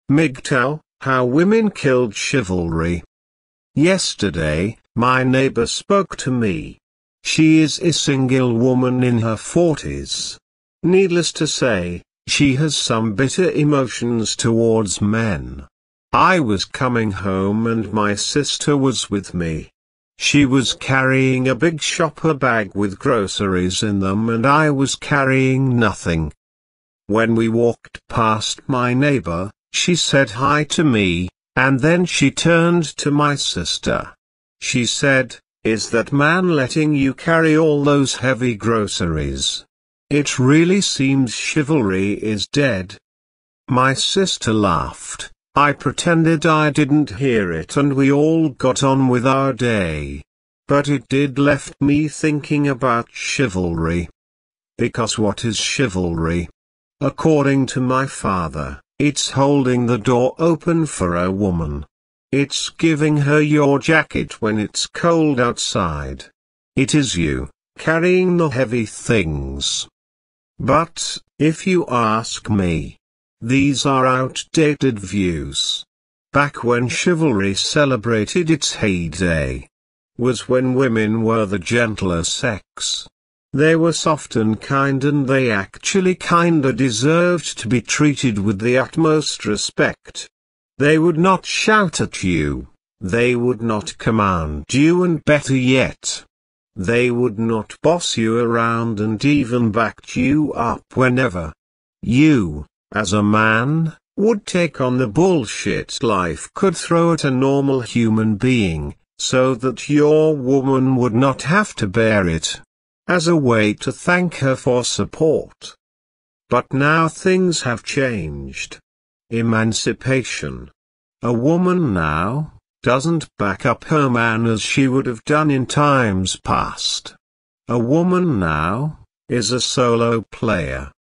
MGTOW, How Women Killed Chivalry. Yesterday, my neighbor spoke to me. She is a single woman in her 40s. Needless to say, she has some bitter emotions towards men. I was coming home and my sister was with me. She was carrying a big shopper bag with groceries in them and I was carrying nothing. When we walked past my neighbor, she said hi to me, and then she turned to my sister. She said, "Is that man letting you carry all those heavy groceries? It really seems chivalry is dead." My sister laughed. I pretended I didn't hear it and we all got on with our day. But it did left me thinking about chivalry. Because what is chivalry? According to my father, it's holding the door open for a woman. It's giving her your jacket when it's cold outside. It is you, carrying the heavy things. But, if you ask me, these are outdated views. Back when chivalry celebrated its heyday, was when women were the gentler sex. They were soft and kind and they actually kinda deserved to be treated with the utmost respect. They would not shout at you, they would not command you, and better yet, they would not boss you around and even back you up whenever you, as a man, would take on the bullshit life could throw at a normal human being, so that your woman would not have to bear it, as a way to thank her for support. But now things have changed. Emancipation. A woman now doesn't back up her man as she would have done in times past. A woman now is a solo player.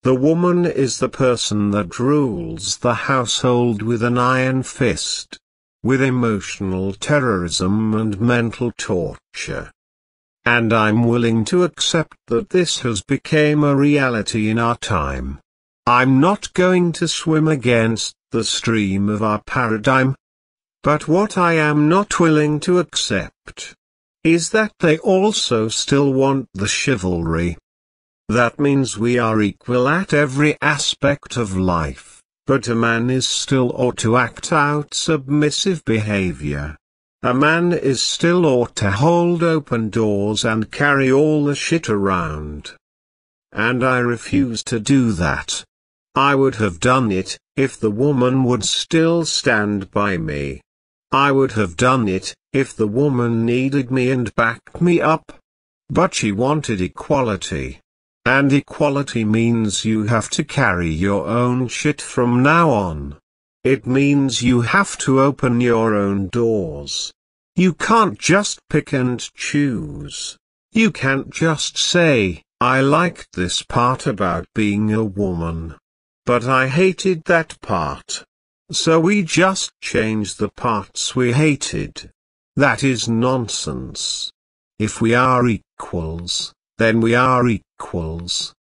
The woman is the person that rules the household with an iron fist, with emotional terrorism and mental torture. And I'm willing to accept that this has become a reality in our time. I'm not going to swim against the stream of our paradigm. But what I am not willing to accept is that they also still want the chivalry. That means we are equal at every aspect of life, but a man is still ought to act out submissive behavior. A man is still ought to hold open doors and carry all the shit around. And I refuse to do that. I would have done it, if the woman would still stand by me. I would have done it, if the woman needed me and backed me up. But she wanted equality. And equality means you have to carry your own shit from now on. It means you have to open your own doors. You can't just pick and choose. You can't just say, "I liked this part about being a woman, but I hated that part, so we just change the parts we hated." That is nonsense. If we are equals, then we are equals.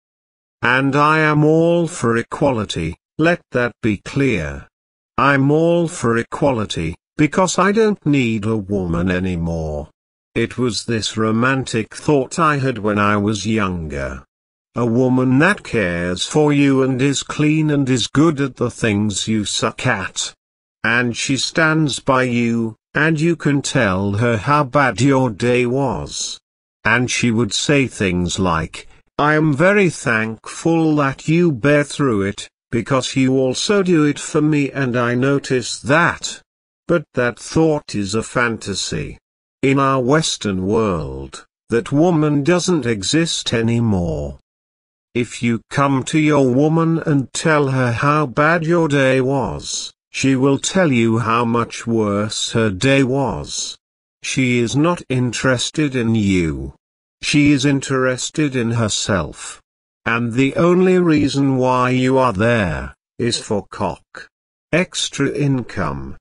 And I am all for equality, let that be clear. I'm all for equality, because I don't need a woman anymore. It was this romantic thought I had when I was younger. A woman that cares for you and is clean and is good at the things you suck at. And she stands by you, and you can tell her how bad your day was. And she would say things like, "I am very thankful that you bear through it, because you also do it for me and I notice that." But that thought is a fantasy. In our Western world, that woman doesn't exist anymore. If you come to your woman and tell her how bad your day was, she will tell you how much worse her day was. She is not interested in you. She is interested in herself. And the only reason why you are there, is for cock, extra income,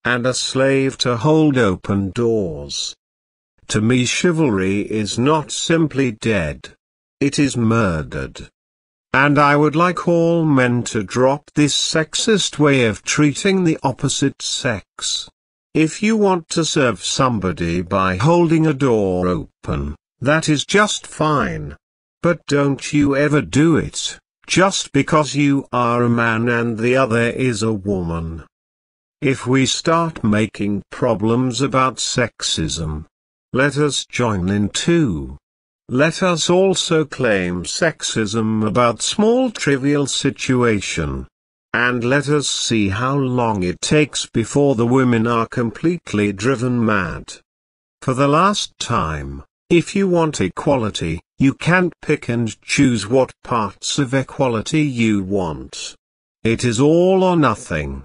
and a slave to hold open doors. To me, chivalry is not simply dead. It is murdered. And I would like all men to drop this sexist way of treating the opposite sex. If you want to serve somebody by holding a door open, that is just fine. But don't you ever do it, just because you are a man and the other is a woman. If we start making problems about sexism, let us join in too. Let us also claim sexism about small trivial situation. And let us see how long it takes before the women are completely driven mad. For the last time, if you want equality, you can't pick and choose what parts of equality you want. It is all or nothing.